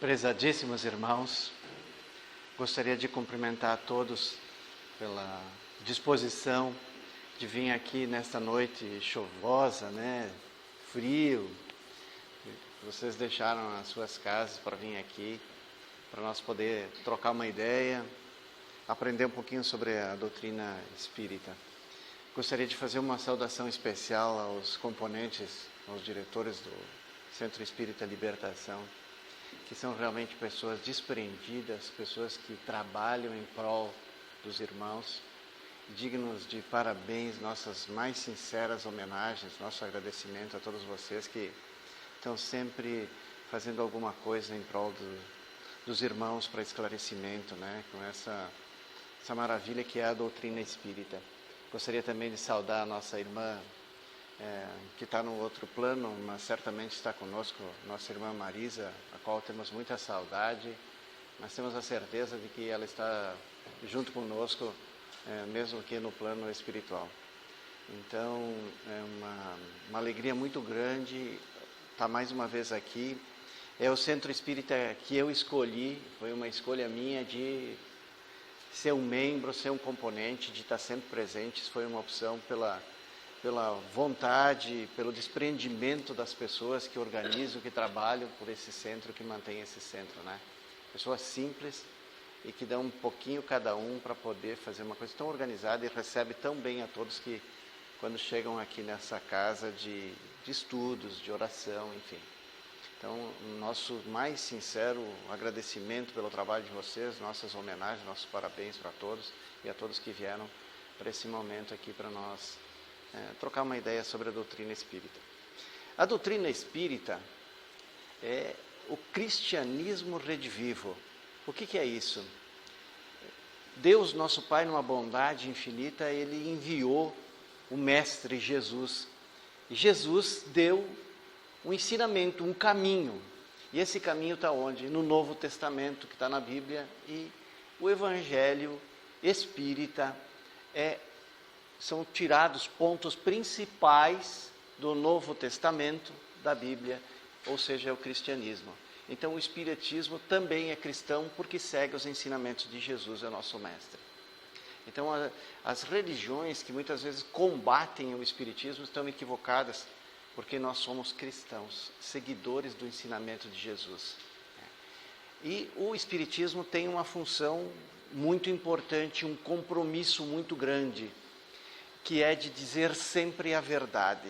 Prezadíssimos irmãos, gostaria de cumprimentar a todos pela disposição de vir aqui nesta noite chuvosa, frio. Vocês deixaram as suas casas para vir aqui, para nós poder trocar uma ideia, aprender um pouquinho sobre a doutrina espírita. Gostaria de fazer uma saudação especial aos componentes, aos diretores do Centro Espírita Libertação, que são realmente pessoas desprendidas, pessoas que trabalham em prol dos irmãos, dignos de parabéns, nossas mais sinceras homenagens, nosso agradecimento a todos vocês que estão sempre fazendo alguma coisa em prol dos irmãos para esclarecimento, com essa maravilha que é a doutrina espírita. Gostaria também de saudar a nossa irmã, que está no outro plano, mas certamente está conosco, nossa irmã Marisa, a qual temos muita saudade, mas temos a certeza de que ela está junto conosco, mesmo que no plano espiritual. Então, é uma alegria muito grande estar mais uma vez aqui. É o Centro Espírita que eu escolhi, foi uma escolha minha de ser um membro, ser um componente, de estar sempre presente. Isso foi uma opção pela vontade, pelo desprendimento das pessoas que organizam, que trabalham por esse centro, que mantém esse centro, Pessoas simples e que dão um pouquinho cada um para poder fazer uma coisa tão organizada e recebe tão bem a todos que quando chegam aqui nessa casa de estudos, de oração, enfim. Então, nosso mais sincero agradecimento pelo trabalho de vocês, nossas homenagens, nossos parabéns para todos e a todos que vieram para esse momento aqui para nós trocar uma ideia sobre a doutrina espírita. A doutrina espírita é o cristianismo redivivo. O que é isso? Deus, nosso Pai, numa bondade infinita, Ele enviou o Mestre Jesus. E Jesus deu um ensinamento, um caminho. E esse caminho está onde? No Novo Testamento, que está na Bíblia. E o Evangelho espírita são tirados pontos principais do Novo Testamento, da Bíblia, ou seja, é o cristianismo. Então o espiritismo também é cristão porque segue os ensinamentos de Jesus, é nosso mestre. Então as religiões que muitas vezes combatem o espiritismo estão equivocadas, porque nós somos cristãos, seguidores do ensinamento de Jesus. E o espiritismo tem uma função muito importante, um compromisso muito grande, que é de dizer sempre a verdade,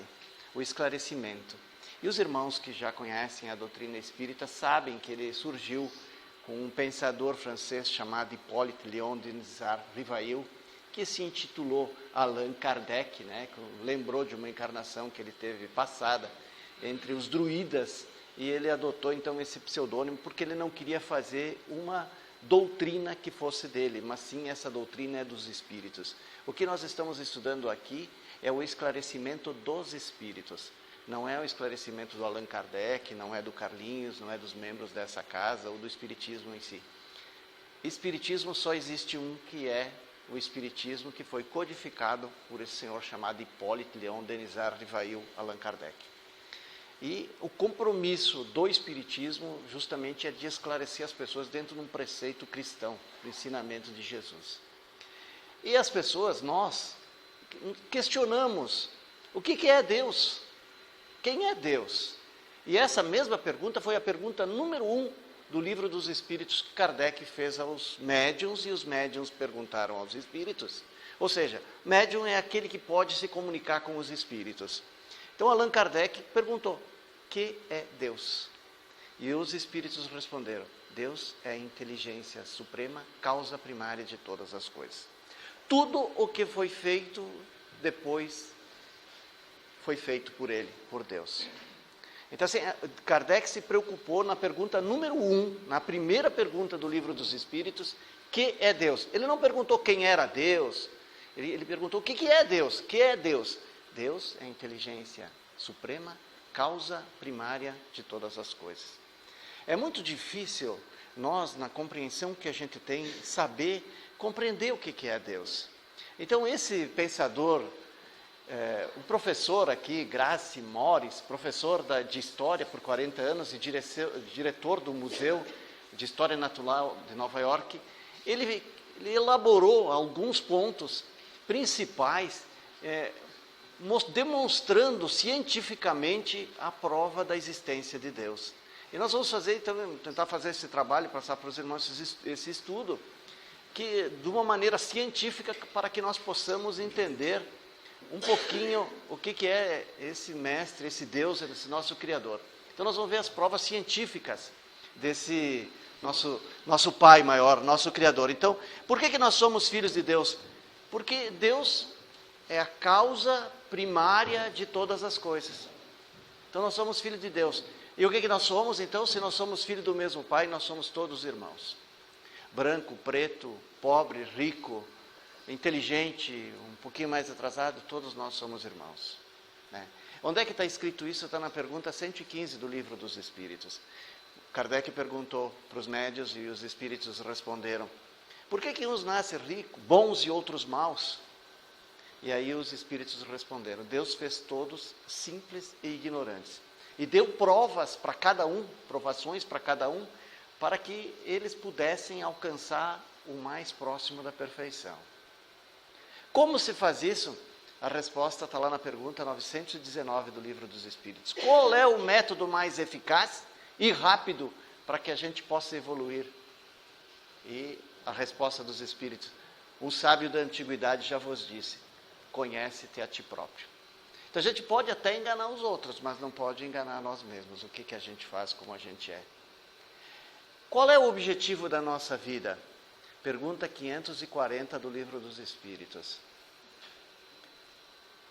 o esclarecimento. E os irmãos que já conhecem a doutrina espírita sabem que ele surgiu com um pensador francês chamado Hippolyte Léon Denis Rivail, que se intitulou Allan Kardec, que lembrou de uma encarnação que ele teve passada entre os druidas, e ele adotou então esse pseudônimo porque ele não queria fazer uma doutrina que fosse dele, mas sim essa doutrina é dos espíritos. O que nós estamos estudando aqui é o esclarecimento dos espíritos. Não é o esclarecimento do Allan Kardec, não é do Carlinhos, não é dos membros dessa casa ou do espiritismo em si. Espiritismo só existe um, que é o espiritismo que foi codificado por esse senhor chamado Hippolyte Léon Denis Rivail, Allan Kardec. E o compromisso do espiritismo justamente é de esclarecer as pessoas dentro de um preceito cristão, do ensinamento de Jesus. E as pessoas, nós, questionamos, o que é Deus? Quem é Deus? E essa mesma pergunta foi a pergunta número 1 do Livro dos Espíritos que Kardec fez aos médiuns, e os médiuns perguntaram aos espíritos. Ou seja, médium é aquele que pode se comunicar com os espíritos. Então Allan Kardec perguntou, que é Deus? E os espíritos responderam, Deus é a inteligência suprema, causa primária de todas as coisas. Tudo o que foi feito depois foi feito por ele, por Deus. Então assim, Kardec se preocupou na pergunta número 1, na primeira pergunta do Livro dos Espíritos, que é Deus? Ele não perguntou quem era Deus, ele perguntou o que é Deus? Que é Deus? Deus é a inteligência suprema, causa primária de todas as coisas. É muito difícil nós, na compreensão que a gente tem, saber compreender o que é Deus. Então esse pensador, o professor aqui, Grace Morris, professor de História por 40 anos e diretor do Museu de História Natural de Nova York, ele elaborou alguns pontos principais, demonstrando cientificamente a prova da existência de Deus. E nós vamos tentar fazer esse trabalho, passar para os irmãos esse estudo, que de uma maneira científica, para que nós possamos entender um pouquinho o que é esse mestre, esse Deus, esse nosso Criador. Então nós vamos ver as provas científicas desse nosso Pai maior, nosso Criador. Então, por que nós somos filhos de Deus? Porque Deus é a causa primária de todas as coisas. Então nós somos filhos de Deus. E o que nós somos, então? Se nós somos filhos do mesmo Pai, nós somos todos irmãos. Branco, preto, pobre, rico, inteligente, um pouquinho mais atrasado, todos nós somos irmãos. Né? Onde é que está escrito isso? Está na pergunta 115 do Livro dos Espíritos. Kardec perguntou para os médiuns e os espíritos responderam: por que uns nascem ricos, bons e outros maus? E aí os espíritos responderam: Deus fez todos simples e ignorantes. E deu provas para cada um, provações para cada um, para que eles pudessem alcançar o mais próximo da perfeição. Como se faz isso? A resposta está lá na pergunta 919 do Livro dos Espíritos. Qual é o método mais eficaz e rápido para que a gente possa evoluir? E a resposta dos Espíritos: o sábio da antiguidade já vos disse: conhece-te a ti próprio. Então a gente pode até enganar os outros, mas não pode enganar nós mesmos. O que a gente faz, como a gente é. Qual é o objetivo da nossa vida? Pergunta 540 do Livro dos Espíritos.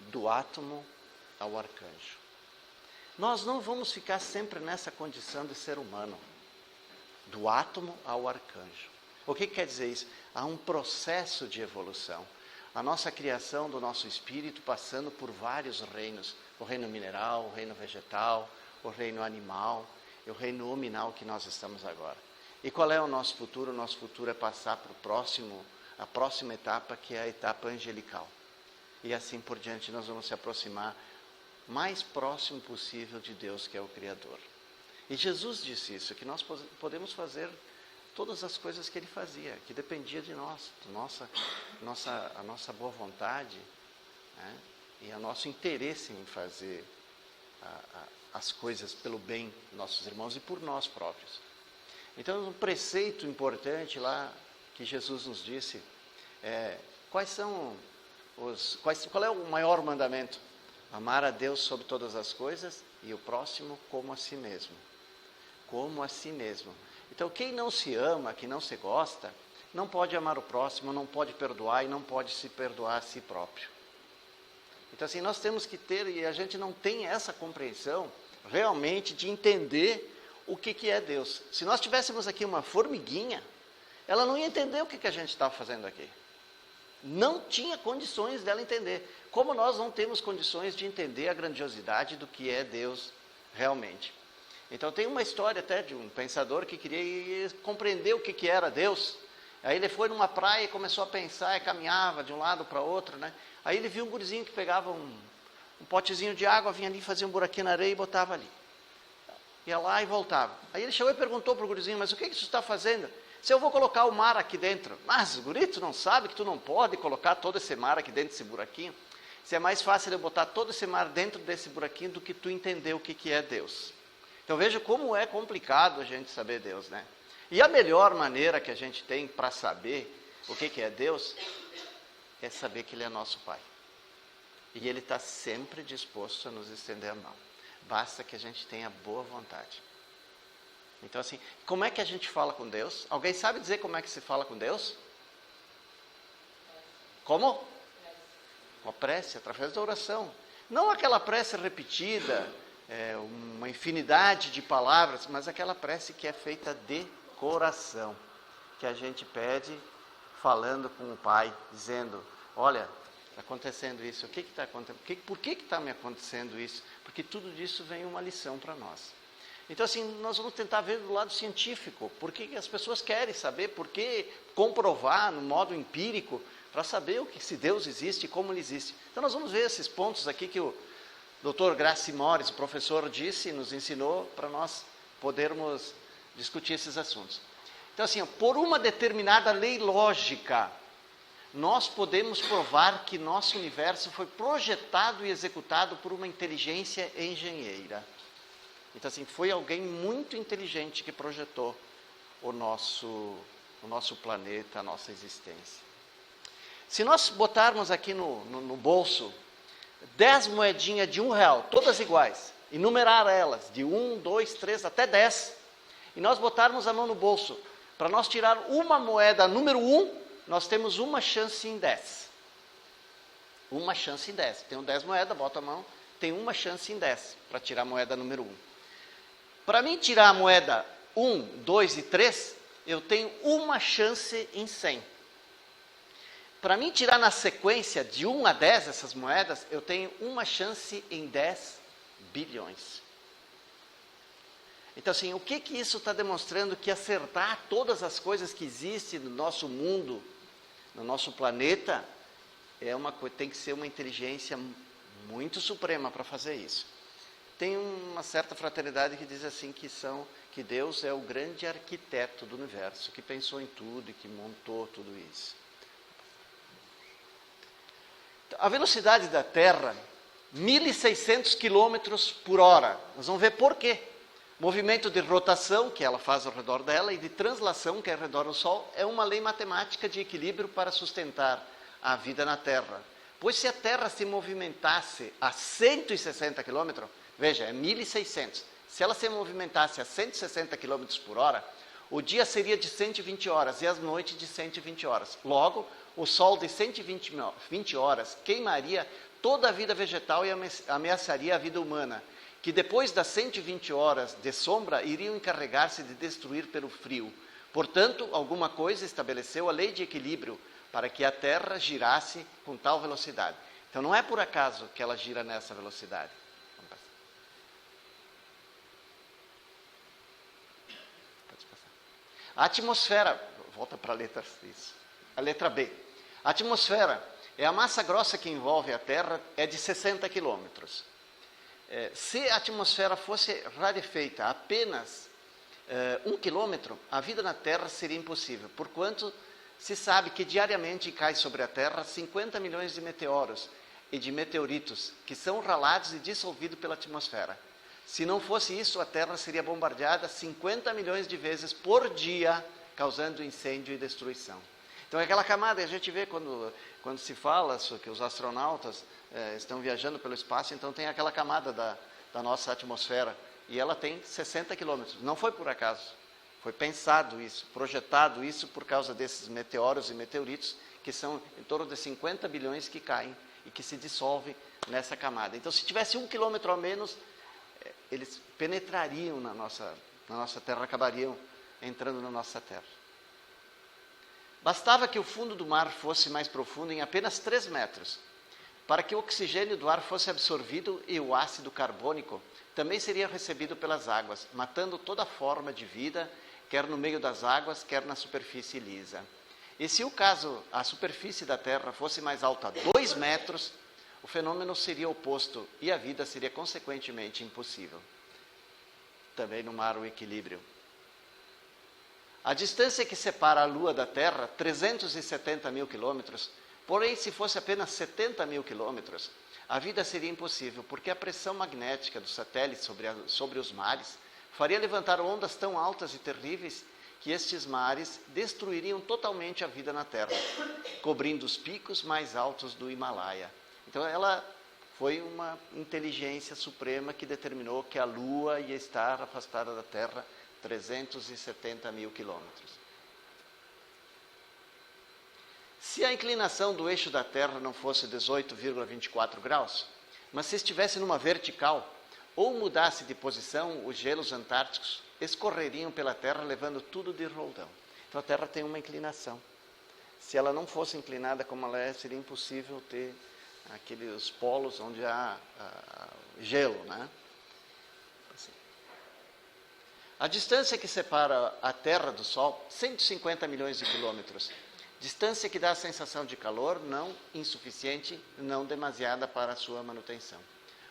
Do átomo ao arcanjo. Nós não vamos ficar sempre nessa condição de ser humano. Do átomo ao arcanjo. O que quer dizer isso? Há um processo de evolução. A nossa criação do nosso espírito passando por vários reinos. O reino mineral, o reino vegetal, o reino animal e o reino nominal que nós estamos agora. E qual é o nosso futuro? O nosso futuro é passar para a próxima etapa, que é a etapa angelical. E assim por diante nós vamos se aproximar mais próximo possível de Deus, que é o Criador. E Jesus disse isso, que nós podemos fazer todas as coisas que Ele fazia, que dependia de nós, a nossa boa vontade, né? E o nosso interesse em fazer as coisas pelo bem dos nossos irmãos e por nós próprios. Então, um preceito importante lá que Jesus nos disse qual é o maior mandamento? Amar a Deus sobre todas as coisas e o próximo como a si mesmo. Como a si mesmo. Então, quem não se ama, quem não se gosta, não pode amar o próximo, não pode perdoar e não pode se perdoar a si próprio. Então, assim, nós temos que ter, e a gente não tem essa compreensão realmente de entender o que é Deus. Se nós tivéssemos aqui uma formiguinha, ela não ia entender o que a gente está fazendo aqui. Não tinha condições dela entender. Como nós não temos condições de entender a grandiosidade do que é Deus realmente. Então tem uma história até de um pensador que queria compreender o que era Deus. Aí ele foi numa praia e começou a pensar, e caminhava de um lado para outro, né? Aí ele viu um gurizinho que pegava um potezinho de água, vinha ali, fazia um buraquinho na areia e botava ali. Ia lá e voltava. Aí ele chegou e perguntou para o gurizinho: mas o que você está fazendo? Se eu vou colocar o mar aqui dentro. Mas, guri, tu não sabe que tu não pode colocar todo esse mar aqui dentro desse buraquinho? Se é mais fácil eu botar todo esse mar dentro desse buraquinho do que tu entender o que é Deus. Então veja como é complicado a gente saber Deus, né? E a melhor maneira que a gente tem para saber o que é Deus é saber que Ele é nosso Pai. E Ele está sempre disposto a nos estender a mão. Basta que a gente tenha boa vontade. Então assim, como é que a gente fala com Deus? Alguém sabe dizer como é que se fala com Deus? Como? Com a prece, através da oração. Não aquela prece repetida, uma infinidade de palavras, mas aquela prece que é feita de coração. Que a gente pede falando com o Pai, dizendo: olha, está acontecendo isso, o que está acontecendo? Por que está me acontecendo isso? Porque tudo disso vem uma lição para nós. Então assim, nós vamos tentar ver do lado científico, porque as pessoas querem saber, porque comprovar no modo empírico, para saber se Deus existe e como Ele existe. Então nós vamos ver esses pontos aqui que o Dr. Gracie Morris, o professor, disse, nos ensinou, para nós podermos discutir esses assuntos. Então, assim, por uma determinada lei lógica, nós podemos provar que nosso universo foi projetado e executado por uma inteligência engenheira. Então, assim, foi alguém muito inteligente que projetou o nosso planeta, a nossa existência. Se nós botarmos aqui no bolso 10 moedinhas de R$1, todas iguais, e numerar elas de 1, 2, 3 até 10, e nós botarmos a mão no bolso, para nós tirar uma moeda número 1, nós temos uma chance em 10. Uma chance em 10. Tenho 10 moedas, boto a mão, tem uma chance em 10 para tirar a moeda número 1. Para mim tirar a moeda 1, 2 e 3, eu tenho uma chance em 100. Para mim tirar na sequência de 1 a 10 essas moedas, eu tenho uma chance em 10 bilhões. Então, assim, o que isso está demonstrando? Que acertar todas as coisas que existem no nosso mundo, no nosso planeta, tem que ser uma inteligência muito suprema para fazer isso. Tem uma certa fraternidade que diz assim que Deus é o grande arquiteto do universo, que pensou em tudo e que montou tudo isso. A velocidade da Terra, 1.600 km por hora. Nós vamos ver por quê. Movimento de rotação, que ela faz ao redor dela, e de translação, que é ao redor do Sol, é uma lei matemática de equilíbrio para sustentar a vida na Terra. Pois se a Terra se movimentasse a 160 km, veja, é 1.600. Se ela se movimentasse a 160 km por hora, o dia seria de 120 horas e as noites de 120 horas. Logo, o Sol de 120 horas queimaria toda a vida vegetal e ameaçaria a vida humana, que depois das 120 horas de sombra iriam encarregar-se de destruir pelo frio. Portanto, alguma coisa estabeleceu a lei de equilíbrio para que a Terra girasse com tal velocidade. Então não é por acaso que ela gira nessa velocidade. Pode passar. A atmosfera, volta para a letra B. A atmosfera é a massa grossa que envolve a Terra, é de 60 quilômetros. Se a atmosfera fosse rarefeita a apenas 1 quilômetro, a vida na Terra seria impossível, porquanto se sabe que diariamente cai sobre a Terra 50 milhões de meteoros e de meteoritos, que são ralados e dissolvidos pela atmosfera. Se não fosse isso, a Terra seria bombardeada 50 milhões de vezes por dia, causando incêndio e destruição. Então é aquela camada, a gente vê quando se fala que os astronautas estão viajando pelo espaço, então tem aquela camada da nossa atmosfera, e ela tem 60 quilômetros. Não foi por acaso, foi pensado isso, projetado isso por causa desses meteoros e meteoritos, que são em torno de 50 bilhões que caem e que se dissolvem nessa camada. Então, se tivesse 1 quilômetro a menos, eles penetrariam na nossa Terra, acabariam entrando na nossa Terra. Bastava que o fundo do mar fosse mais profundo, em apenas 3 metros, para que o oxigênio do ar fosse absorvido e o ácido carbônico também seria recebido pelas águas, matando toda forma de vida, quer no meio das águas, quer na superfície lisa. E se a superfície da Terra fosse mais alta 2 metros, o fenômeno seria oposto e a vida seria consequentemente impossível. Também no mar o equilíbrio. A distância que separa a Lua da Terra, 370 mil quilômetros, porém, se fosse apenas 70 mil quilômetros, a vida seria impossível, porque a pressão magnética do satélite sobre os mares faria levantar ondas tão altas e terríveis que estes mares destruiriam totalmente a vida na Terra, cobrindo os picos mais altos do Himalaia. Então, ela foi uma inteligência suprema que determinou que a Lua ia estar afastada da Terra 370 mil quilômetros. Se a inclinação do eixo da Terra não fosse 18,24 graus, mas se estivesse numa vertical, ou mudasse de posição, os gelos antárticos escorreriam pela Terra, levando tudo de roldão. Então a Terra tem uma inclinação. Se ela não fosse inclinada como ela é, seria impossível ter aqueles polos onde há gelo, né? A distância que separa a Terra do Sol, 150 milhões de quilômetros. Distância que dá a sensação de calor, não insuficiente, não demasiada para a sua manutenção.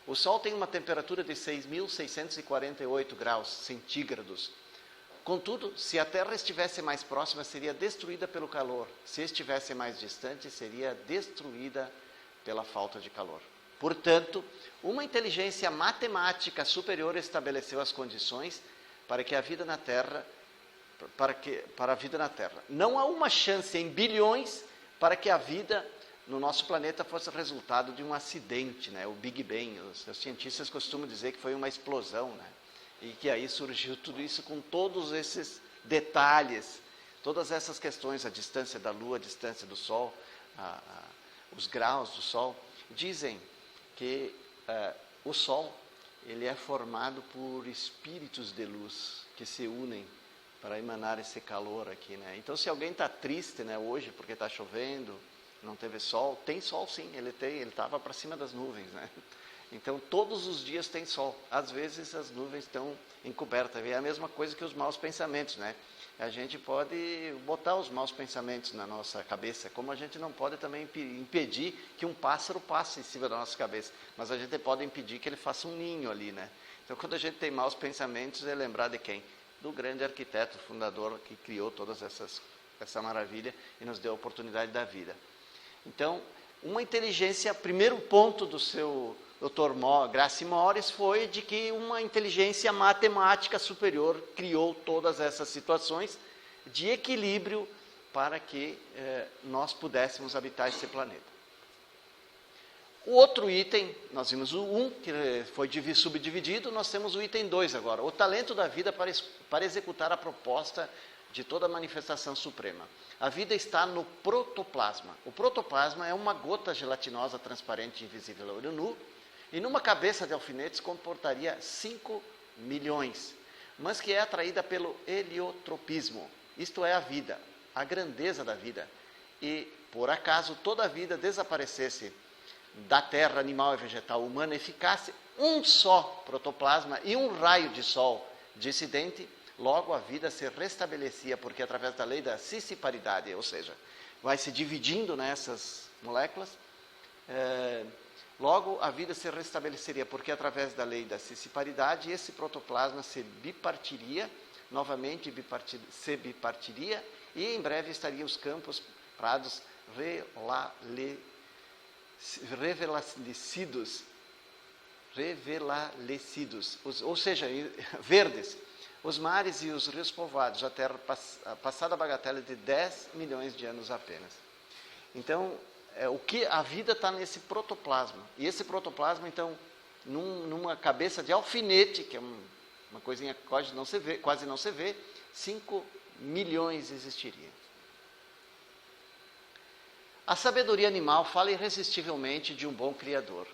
O Sol tem uma temperatura de 6.648 graus centígrados. Contudo, se a Terra estivesse mais próxima, seria destruída pelo calor. Se estivesse mais distante, seria destruída pela falta de calor. Portanto, uma inteligência matemática superior estabeleceu as condições para que a vida na Terra, para a vida na Terra. Não há uma chance em bilhões para que a vida no nosso planeta fosse resultado de um acidente, né? O Big Bang. Os cientistas costumam dizer que foi uma explosão, né? E que aí surgiu tudo isso com todos esses detalhes, todas essas questões, a distância da Lua, a distância do Sol, os graus do Sol. Dizem que o Sol ele é formado por espíritos de luz que se unem para emanar esse calor aqui, né? Então, se alguém está triste, né, hoje porque está chovendo, não teve sol, tem sol sim, ele estava para cima das nuvens, né? Então, todos os dias tem sol. Às vezes, as nuvens estão encobertas. É a mesma coisa que os maus pensamentos, né? A gente pode botar os maus pensamentos na nossa cabeça, como a gente não pode também impedir que um pássaro passe em cima da nossa cabeça. Mas a gente pode impedir que ele faça um ninho ali, né? Então, quando a gente tem maus pensamentos, é lembrar de quem? Do grande arquiteto, fundador, que criou todas essa maravilha e nos deu a oportunidade da vida. Então, uma inteligência, primeiro ponto do seu Dr. Gracie Morris foi de que uma inteligência matemática superior criou todas essas situações de equilíbrio para que nós pudéssemos habitar esse planeta. O outro item, nós vimos o 1, que foi subdividido, nós temos o item 2 agora, o talento da vida para executar a proposta de toda a manifestação suprema. A vida está no protoplasma. O protoplasma é uma gota gelatinosa transparente invisível ao olho nu, e numa cabeça de alfinetes comportaria 5 milhões, mas que é atraída pelo heliotropismo, isto é a vida, a grandeza da vida. E, por acaso, toda a vida desaparecesse da terra animal e vegetal humana e ficasse um só protoplasma e um raio de sol dissidente, logo a vida se restabelecia, porque através da lei da cisparidade, ou seja, vai se dividindo nessas moléculas, logo a vida se restabeleceria, porque através da lei da cisparidade, esse protoplasma se bipartiria, novamente se bipartiria, e em breve estariam os campos prados revelalecidos, ou seja, verdes, os mares e os rios povoados, a terra passada a bagatela de 10 milhões de anos apenas. Então, o que a vida está nesse protoplasma, e esse protoplasma, então, numa cabeça de alfinete, que é uma coisinha que quase não se vê, 5 milhões existiriam. A sabedoria animal fala irresistivelmente de um bom Criador,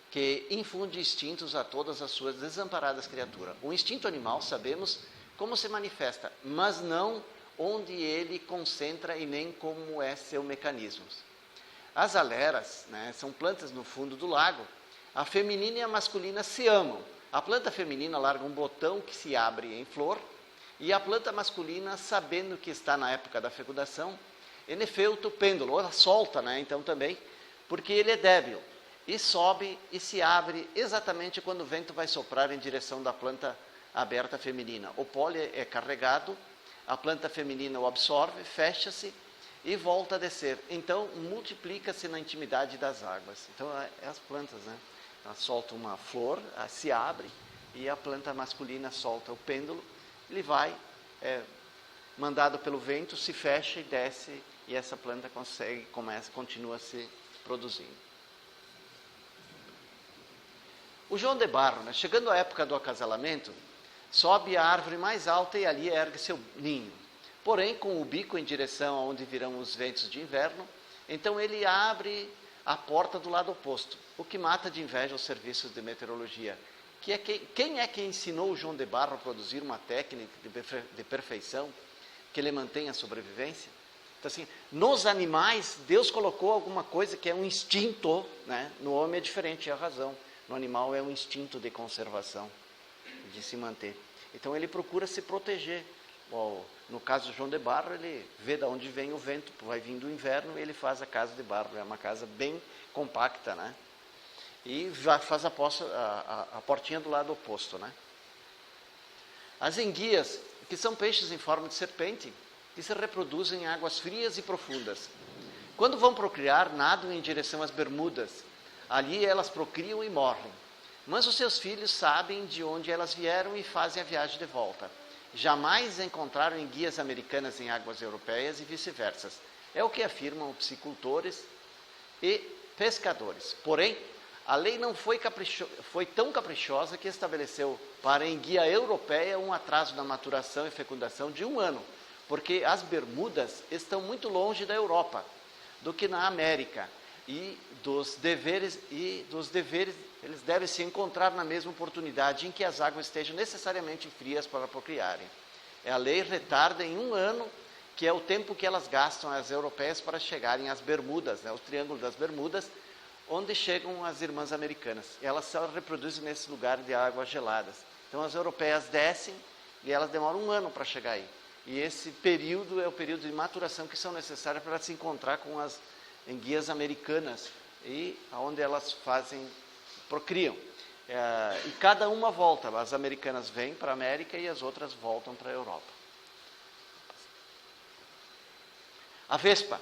que infunde instintos a todas as suas desamparadas criaturas. O instinto animal, sabemos como se manifesta, mas não onde ele concentra e nem como é seu mecanismo. As aleras, né, são plantas no fundo do lago. A feminina e a masculina se amam. A planta feminina larga um botão que se abre em flor, e a planta masculina, sabendo que está na época da fecundação, enefeuta o pêndulo, ela solta, né, então também, porque ele é débil, e sobe e se abre exatamente quando o vento vai soprar em direção da planta aberta feminina. O pólen é carregado, a planta feminina o absorve, fecha-se e volta a descer. Então, multiplica-se na intimidade das águas. Então, é as plantas, né? Ela solta uma flor, se abre, e a planta masculina solta o pêndulo, ele vai, mandado pelo vento, se fecha e desce, e essa planta continua se produzindo. O João de Barro, né, chegando à época do acasalamento, sobe a árvore mais alta e ali ergue seu ninho. Porém, com o bico em direção aonde virão os ventos de inverno, então ele abre a porta do lado oposto, o que mata de inveja os serviços de meteorologia. Quem é que ensinou o João de Barro a produzir uma técnica de perfeição que lhe mantém a sobrevivência? Então, assim, nos animais, Deus colocou alguma coisa que é um instinto, né? No homem é diferente, é a razão. No animal é um instinto de conservação, de se manter. Então ele procura se proteger. No caso do João de Barro, ele vê de onde vem o vento, vai vindo o inverno, e ele faz a casa de barro. É uma casa bem compacta, né? E já faz a portinha do lado oposto, né? As enguias que são peixes em forma de serpente, que se reproduzem em águas frias e profundas. Quando vão procriar, nadam em direção às Bermudas. Ali elas procriam e morrem. Mas os seus filhos sabem de onde elas vieram e fazem a viagem de volta. Jamais encontraram enguias americanas em águas europeias e vice-versa. É o que afirmam piscicultores e pescadores. Porém, a lei não foi tão caprichosa que estabeleceu para a enguia europeia um atraso na maturação e fecundação de 1 ano, porque as Bermudas estão muito longe da Europa do que na América, e dos deveres eles devem se encontrar na mesma oportunidade em que as águas estejam necessariamente frias para procriarem. A lei retarda em 1 ano, que é o tempo que elas gastam, as europeias, para chegarem às Bermudas, o Triângulo das Bermudas, onde chegam as irmãs americanas. Elas se reproduzem nesse lugar de águas geladas. Então as europeias descem e elas demoram 1 ano para chegar aí. E esse período é o período de maturação que são necessários para se encontrar com as enguias americanas, e onde elas procriam. E cada uma volta, as americanas vêm para a América e as outras voltam para a Europa. A vespa,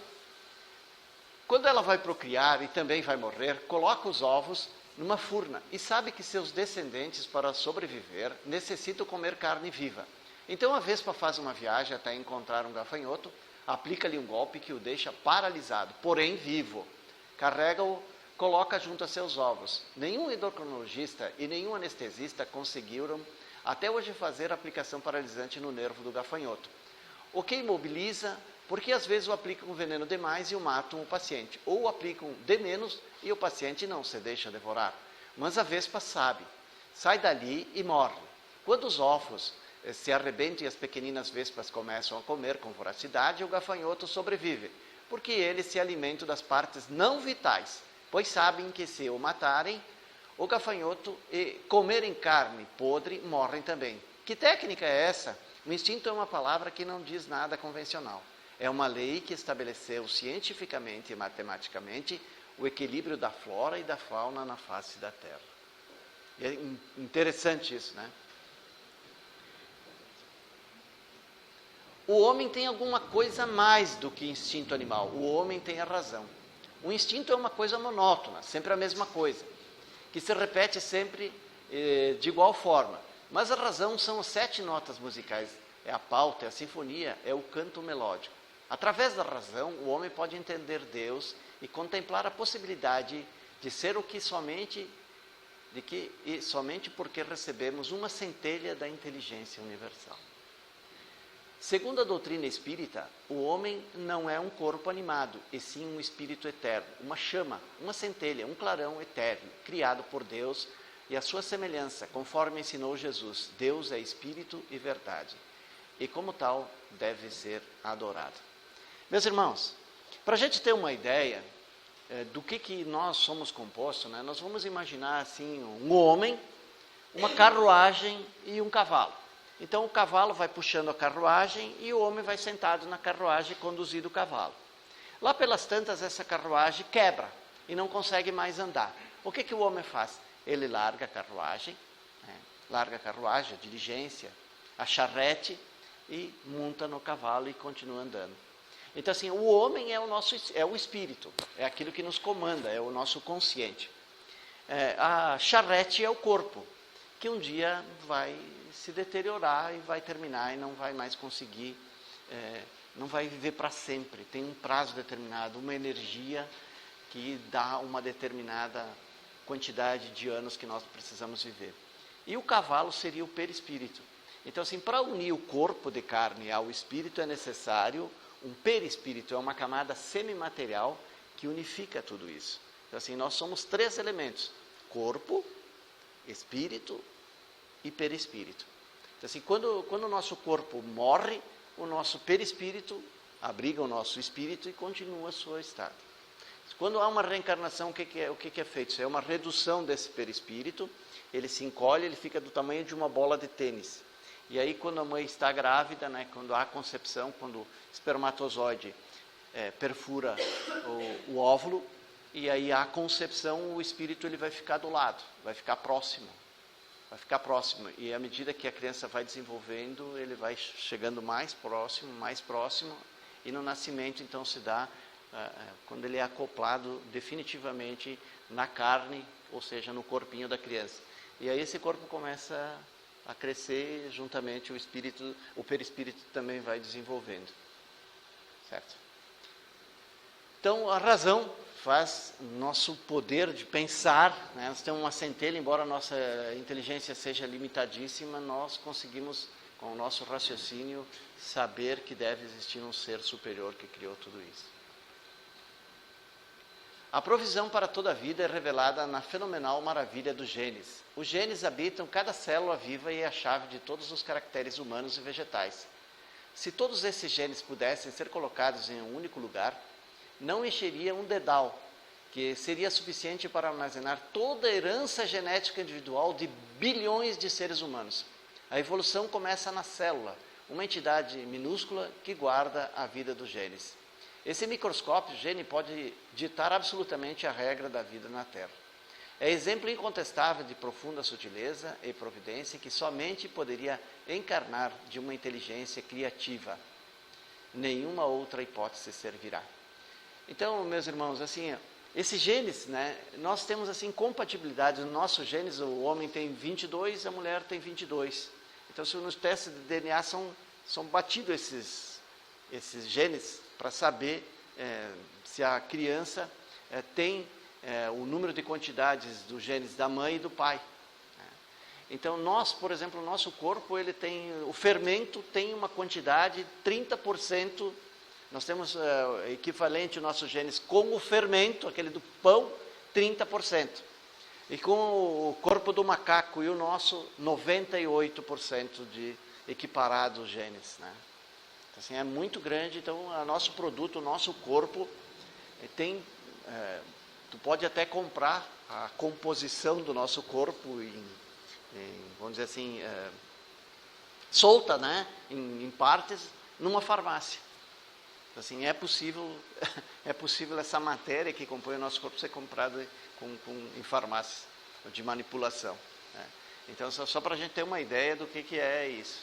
quando ela vai procriar e também vai morrer, coloca os ovos numa furna e sabe que seus descendentes, para sobreviver, necessitam comer carne viva. Então a vespa faz uma viagem até encontrar um gafanhoto, aplica-lhe um golpe que o deixa paralisado, porém vivo. Carrega-o, coloca junto a seus ovos. Nenhum endocrinologista e nenhum anestesista conseguiram até hoje fazer aplicação paralisante no nervo do gafanhoto. O que imobiliza, porque às vezes o aplicam veneno demais e o matam o paciente, ou o aplicam de menos e o paciente não se deixa devorar. Mas a vespa sabe, sai dali e morre. Quando os ovos se arrebentam e as pequeninas vespas começam a comer com voracidade, o gafanhoto sobrevive, porque eles se alimentam das partes não vitais, pois sabem que se o matarem, o gafanhoto e comerem carne podre, morrem também. Que técnica é essa? O instinto é uma palavra que não diz nada convencional. É uma lei que estabeleceu cientificamente e matematicamente o equilíbrio da flora e da fauna na face da Terra. E é interessante isso, né? O homem tem alguma coisa mais do que instinto animal. O homem tem a razão. O instinto é uma coisa monótona, sempre a mesma coisa, que se repete sempre de igual forma. Mas a razão são as 7 notas musicais. É a pauta, é a sinfonia, é o canto melódico. Através da razão, o homem pode entender Deus e contemplar a possibilidade de ser o que somente porque recebemos uma centelha da inteligência universal. Segundo a doutrina espírita, o homem não é um corpo animado, e sim um espírito eterno, uma chama, uma centelha, um clarão eterno, criado por Deus e a sua semelhança, conforme ensinou Jesus. Deus é espírito e verdade, e como tal deve ser adorado. Meus irmãos, para a gente ter uma ideia do que nós somos compostos, né, nós vamos imaginar assim um homem, uma carruagem e um cavalo. Então o cavalo vai puxando a carruagem e o homem vai sentado na carruagem conduzindo o cavalo. Lá pelas tantas essa carruagem quebra e não consegue mais andar. O que o homem faz? Ele larga a carruagem, a diligência, a charrete e monta no cavalo e continua andando. Então assim, o homem é o espírito, é aquilo que nos comanda, é o nosso consciente. A charrete é o corpo, que um dia vai se deteriorar e vai terminar e não vai mais conseguir, não vai viver para sempre. Tem um prazo determinado, uma energia que dá uma determinada quantidade de anos que nós precisamos viver. E o cavalo seria o perispírito. Então assim, para unir o corpo de carne ao espírito é necessário um perispírito, é uma camada semimaterial que unifica tudo isso. Então assim, nós somos 3 elementos: corpo, espírito e perispírito. Então assim, quando o nosso corpo morre, o nosso perispírito abriga o nosso espírito e continua o seu estado. Quando há uma reencarnação, o que é feito? Isso é uma redução desse perispírito, ele se encolhe, ele fica do tamanho de uma bola de tênis. E aí quando a mãe está grávida, né, quando há concepção, quando o espermatozoide perfura o óvulo, e aí há concepção, o espírito ele vai ficar do lado, vai ficar próximo vai ficar próximo. E à medida que a criança vai desenvolvendo, ele vai chegando mais próximo, e no nascimento então se dá quando ele é acoplado definitivamente na carne, ou seja, no corpinho da criança. E aí esse corpo começa a crescer, juntamente o perispírito também vai desenvolvendo. Certo? Então a razão faz nosso poder de pensar, né? Nós temos uma centelha, embora a nossa inteligência seja limitadíssima, nós conseguimos, com o nosso raciocínio, saber que deve existir um ser superior que criou tudo isso. A provisão para toda a vida é revelada na fenomenal maravilha dos genes. Os genes habitam cada célula viva e é a chave de todos os caracteres humanos e vegetais. Se todos esses genes pudessem ser colocados em um único lugar, não encheria um dedal, que seria suficiente para armazenar toda a herança genética individual de bilhões de seres humanos. A evolução começa na célula, uma entidade minúscula que guarda a vida dos genes. Esse microscópio gene pode ditar absolutamente a regra da vida na Terra. É exemplo incontestável de profunda sutileza e providência que somente poderia encarnar de uma inteligência criativa. Nenhuma outra hipótese servirá. Então, meus irmãos, assim, esses genes, né, nós temos assim compatibilidade. Nos nossos genes, o homem tem 22, a mulher tem 22. Então, se nos testes de DNA são batidos esses genes para saber se a criança tem o número de quantidades dos genes da mãe e do pai. Então, nós, por exemplo, o nosso corpo, ele tem, o fermento tem uma quantidade 30%. Nós temos equivalente os nossos genes com o fermento, aquele do pão, 30%. E com o corpo do macaco e o nosso, 98% de equiparados genes, né? Então, assim, é muito grande. Então, o nosso produto, o nosso corpo, tem... tu pode até comprar a composição do nosso corpo vamos dizer assim, solta, né? em partes, numa farmácia. Assim, é possível essa matéria que compõe o nosso corpo ser comprada em farmácias de manipulação, né? Então, só para a gente ter uma ideia do que é isso.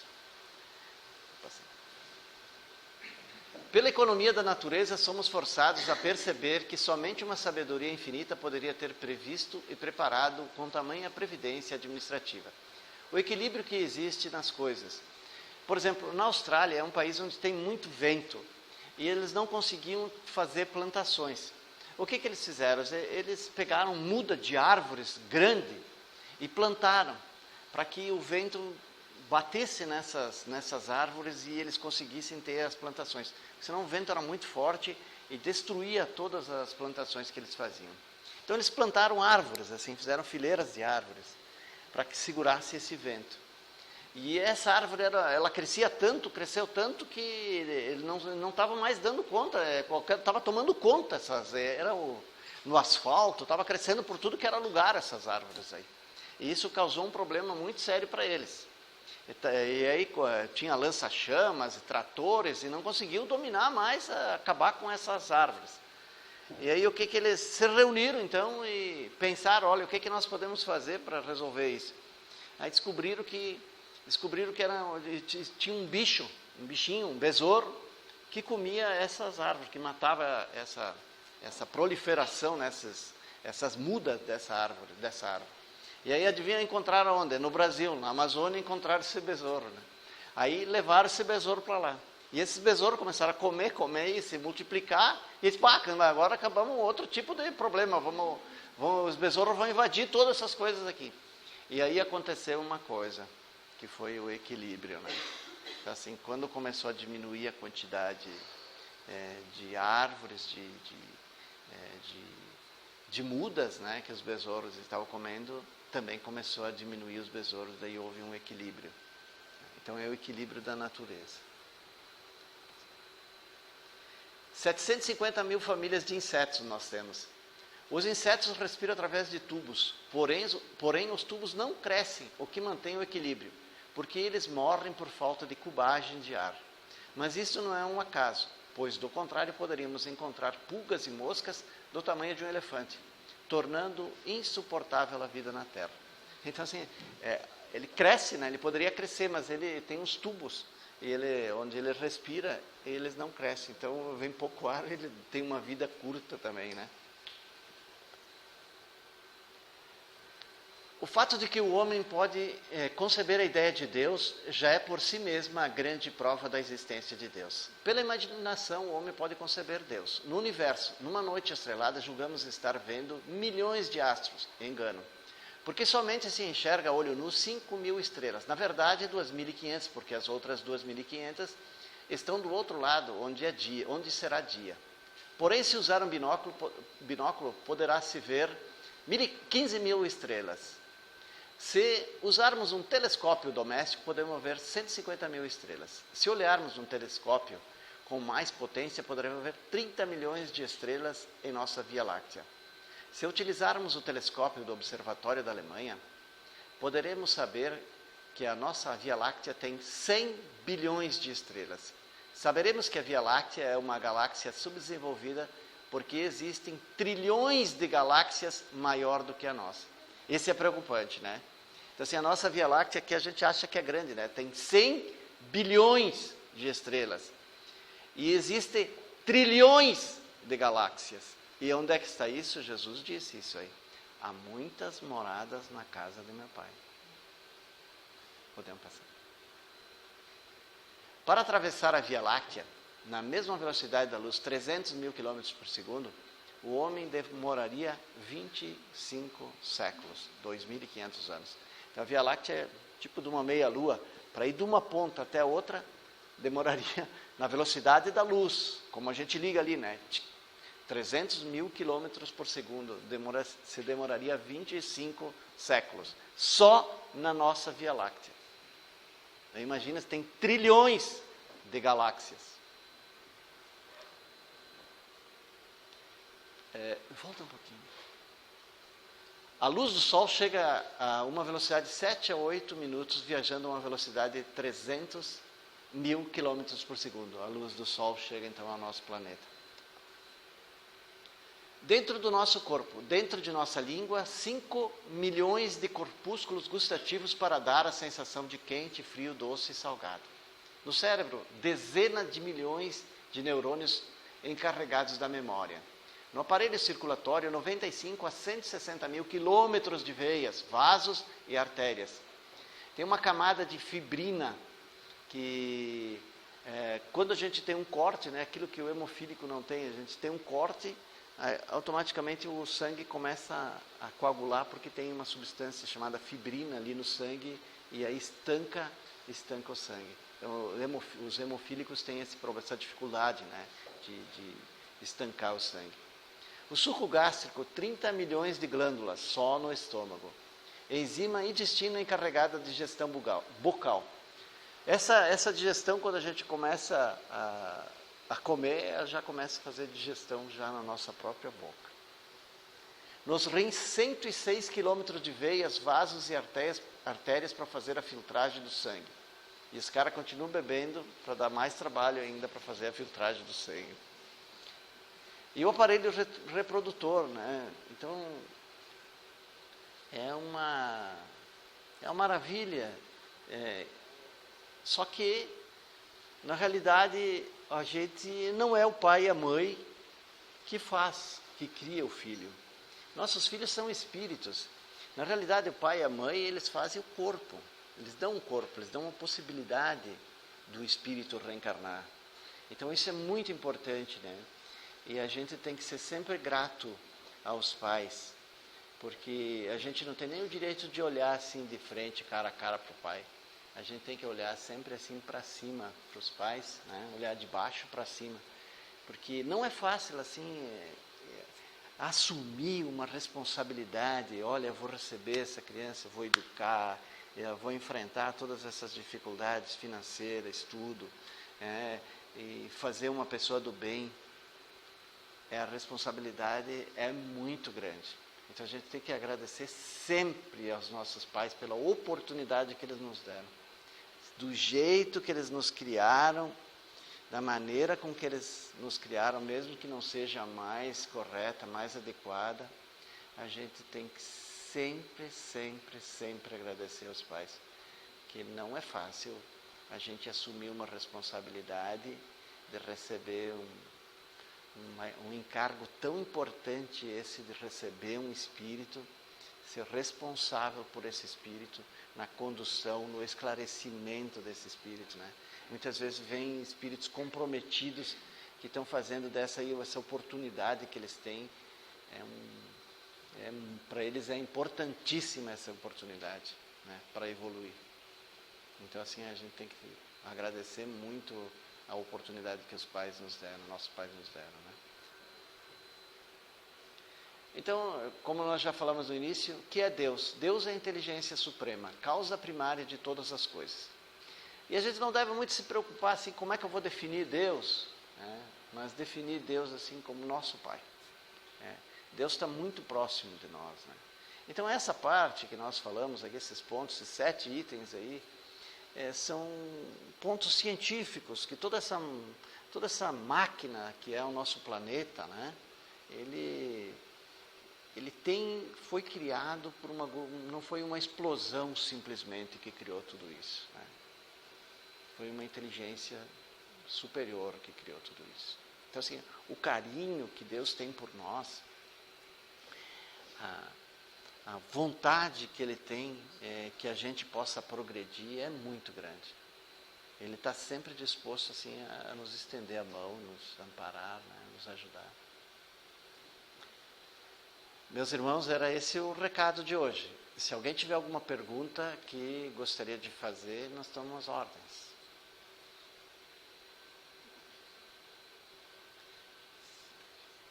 Pela economia da natureza, somos forçados a perceber que somente uma sabedoria infinita poderia ter previsto e preparado com tamanha previdência administrativa o equilíbrio que existe nas coisas. Por exemplo, na Austrália é um país onde tem muito vento, e eles não conseguiam fazer plantações. O que eles fizeram? Eles pegaram muda de árvores grande e plantaram, para que o vento batesse nessas árvores e eles conseguissem ter as plantações. Senão o vento era muito forte e destruía todas as plantações que eles faziam. Então eles plantaram árvores, assim, fizeram fileiras de árvores, para que segurasse esse vento. E essa árvore, ela cresceu tanto que ele não estava mais dando conta, estava tomando conta, no asfalto, estava crescendo por tudo que era lugar essas árvores aí. E isso causou um problema muito sério para eles. E aí tinha lança-chamas, tratores, e não conseguiu dominar mais, acabar com essas árvores. E aí o que eles se reuniram então e pensaram, olha, o que nós podemos fazer para resolver isso? Aí descobriram que tinha um bichinho, um besouro, que comia essas árvores, que matava essa proliferação, essas mudas dessa árvore. E aí, adivinha, encontraram onde? No Brasil, na Amazônia, encontraram esse besouro, né? Aí levaram esse besouro para lá. E esses besouros começaram a comer e se multiplicar, e disse, agora acabamos outro tipo de problema, os besouros vão invadir todas essas coisas aqui. E aí aconteceu uma coisa, que foi o equilíbrio, né? Então, assim, quando começou a diminuir a quantidade de árvores, de mudas, né, que os besouros estavam comendo, também começou a diminuir os besouros, daí houve um equilíbrio. Então é o equilíbrio da natureza. 750 mil famílias de insetos nós temos. Os insetos respiram através de tubos, porém os tubos não crescem, o que mantém o equilíbrio, porque eles morrem por falta de cubagem de ar. Mas isso não é um acaso, pois do contrário poderíamos encontrar pulgas e moscas do tamanho de um elefante, tornando insuportável a vida na Terra. Então, assim, ele cresce, né? Ele poderia crescer, mas ele tem uns tubos, onde ele respira, eles não crescem. Então, vem pouco ar, ele tem uma vida curta também, né? O fato de que o homem pode conceber a ideia de Deus já é por si mesma a grande prova da existência de Deus. Pela imaginação, o homem pode conceber Deus. No universo, numa noite estrelada, julgamos estar vendo milhões de astros. Engano. Porque somente se enxerga a olho nu 5.000 estrelas. Na verdade, 2.500, porque as outras 2.500 estão do outro lado, onde é dia, onde será dia. Porém, se usar um binóculo poderá-se ver 15.000 estrelas. Se usarmos um telescópio doméstico, podemos ver 150.000 estrelas. Se olharmos um telescópio com mais potência, poderemos ver 30 milhões de estrelas em nossa Via Láctea. Se utilizarmos o telescópio do Observatório da Alemanha, poderemos saber que a nossa Via Láctea tem 100 bilhões de estrelas. Saberemos que a Via Láctea é uma galáxia subdesenvolvida porque existem trilhões de galáxias maior do que a nossa. Esse é preocupante, né? Então, assim, a nossa Via Láctea, que a gente acha que é grande, né? Tem 100 bilhões de estrelas. E existem trilhões de galáxias. E onde é que está isso? Jesus disse isso aí. Há muitas moradas na casa de meu Pai. Podemos passar. Para atravessar a Via Láctea, na mesma velocidade da luz, 300.000 km por segundo, o homem demoraria 25 séculos, 2.500 anos. Então, a Via Láctea é tipo de uma meia-lua. Para ir de uma ponta até a outra, demoraria na velocidade da luz, como a gente liga ali, né? 300.000 km por segundo, se demoraria 25 séculos, só na nossa Via Láctea. Então, imagina, tem trilhões de galáxias. Volta um pouquinho. A luz do Sol chega a uma velocidade de 7 a 8 minutos, viajando a uma velocidade de 300.000 km por segundo. A luz do Sol chega então ao nosso planeta. Dentro do nosso corpo, dentro de nossa língua, 5 milhões de corpúsculos gustativos para dar a sensação de quente, frio, doce e salgado. No cérebro, dezenas de milhões de neurônios encarregados da memória. No aparelho circulatório, 95 a 160 mil quilômetros de veias, vasos e artérias. Tem uma camada de fibrina que, quando a gente tem um corte, né, aquilo que o hemofílico não tem, a gente tem um corte, automaticamente o sangue começa a coagular porque tem uma substância chamada fibrina ali no sangue e aí estanca o sangue. Então, os hemofílicos têm essa dificuldade, né, de estancar o sangue. O suco gástrico, 30 milhões de glândulas só no estômago. Enzima intestino encarregada de digestão bucal. Essa digestão, quando a gente começa a comer, ela já começa a fazer digestão já na nossa própria boca. Nos rins, 106 quilômetros de veias, vasos e artérias para fazer a filtragem do sangue. E os caras continuam bebendo para dar mais trabalho ainda para fazer a filtragem do sangue. E o aparelho reprodutor, né? Então, é uma maravilha. Só que, na realidade, a gente não é o pai e a mãe que cria o filho. Nossos filhos são espíritos. Na realidade, o pai e a mãe, eles fazem o corpo. Eles dão um corpo, eles dão uma possibilidade do espírito reencarnar. Então, isso é muito importante, né? E a gente tem que ser sempre grato aos pais, porque a gente não tem nem o direito de olhar assim de frente, cara a cara para o pai. A gente tem que olhar sempre assim para cima, para os pais, né? Olhar de baixo para cima, porque não é fácil assim assumir uma responsabilidade. Olha, eu vou receber essa criança, eu vou educar, eu vou enfrentar todas essas dificuldades financeiras, estudo, e fazer uma pessoa do bem. A responsabilidade é muito grande. Então a gente tem que agradecer sempre aos nossos pais pela oportunidade que eles nos deram. Do jeito que eles nos criaram, da maneira com que eles nos criaram, mesmo que não seja a mais correta, mais adequada, a gente tem que sempre, sempre, sempre agradecer aos pais, que não é fácil a gente assumir uma responsabilidade de receber um encargo tão importante, esse de receber um espírito, ser responsável por esse espírito, na condução, no esclarecimento desse espírito, né? Muitas vezes vêm espíritos comprometidos que estão fazendo essa oportunidade que eles têm, para eles é importantíssima essa oportunidade, né, para evoluir. Então assim, a gente tem que agradecer muito a oportunidade que os pais nos deram, nossos pais nos deram, né? Então, como nós já falamos no início, o que é Deus? Deus é a inteligência suprema, causa primária de todas as coisas. E a gente não deve muito se preocupar assim, como é que eu vou definir Deus, né? Mas definir Deus assim como nosso Pai. Deus está muito próximo de nós, né? Então essa parte que nós falamos aqui, esses pontos, esses 7 itens aí, são pontos científicos, que toda essa máquina que é o nosso planeta, né? Ele foi criado por não foi uma explosão simplesmente que criou tudo isso, né? Foi uma inteligência superior que criou tudo isso. Então assim, o carinho que Deus tem por nós, a vontade que Ele tem que a gente possa progredir é muito grande. Ele está sempre disposto assim, a nos estender a mão, nos amparar, né, nos ajudar. Meus irmãos, era esse o recado de hoje. Se alguém tiver alguma pergunta que gostaria de fazer, nós estamos às ordens.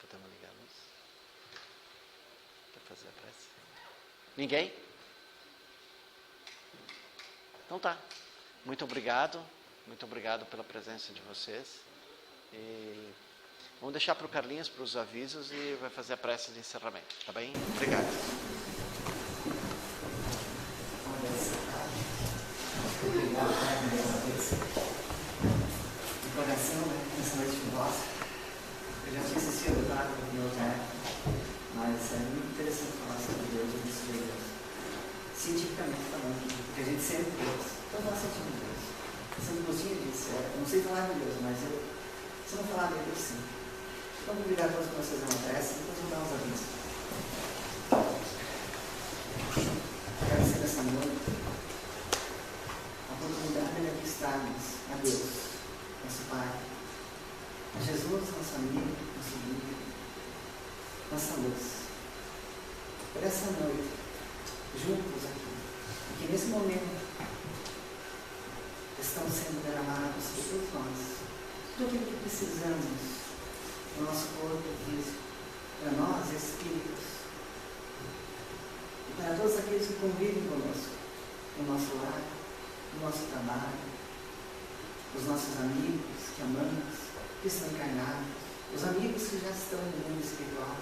Podemos ligar a luz? Quer fazer a prece? Ninguém? Então tá. Muito obrigado pela presença de vocês. E vamos deixar para o Carlinhos, para os avisos, e vai fazer a prece de encerramento, tá bem? Obrigado. Obrigado, mais uma vez. De coração, né, nessa noite de nós. Eu já tinha assistido, claro, em outra época, mas é muito interessante falar sobre Deus e sobre Deus. Cientificamente falando, porque a gente sempre Deus. Então nós sentimos Deus. Santo Agostinho disse, não sei falar de Deus, mas se não falar de Deus, sim. Então, obrigado a todos por vocês uma prece, depois vou dar uns avisos. Agradecer nessa noite a oportunidade de aqui estarmos a Deus, nosso Pai, a Jesus, nosso amigo, nosso guia, nossa luz. Por essa noite, juntos aqui, e que nesse momento estão sendo derramados por todos nós, tudo o que precisamos no nosso corpo físico, para nós, espíritos, e para todos aqueles que convivem conosco, no nosso lar, no nosso trabalho, os nossos amigos que amamos, que estão encarnados, os amigos que já estão no mundo espiritual,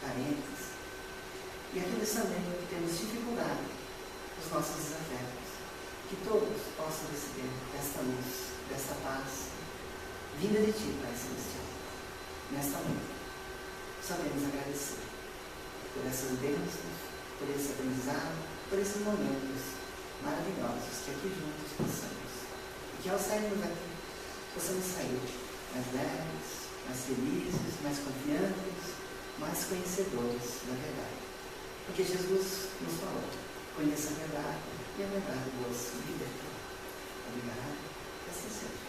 parentes, e aqueles também que temos dificuldade, os nossos desafetos, que todos possam receber desta luz, desta paz, vinda de Ti, Pai Celestial. Nesta noite, sabemos agradecer por essas bênçãos, por esse aprendizado, por esses momentos maravilhosos que aqui juntos passamos. E que ao sairmos daqui, possamos sair mais leves, mais felizes, mais confiantes, mais conhecedores da verdade. Porque Jesus nos falou, conheça a verdade e a verdade vos libertará. Obrigado, que assim seja.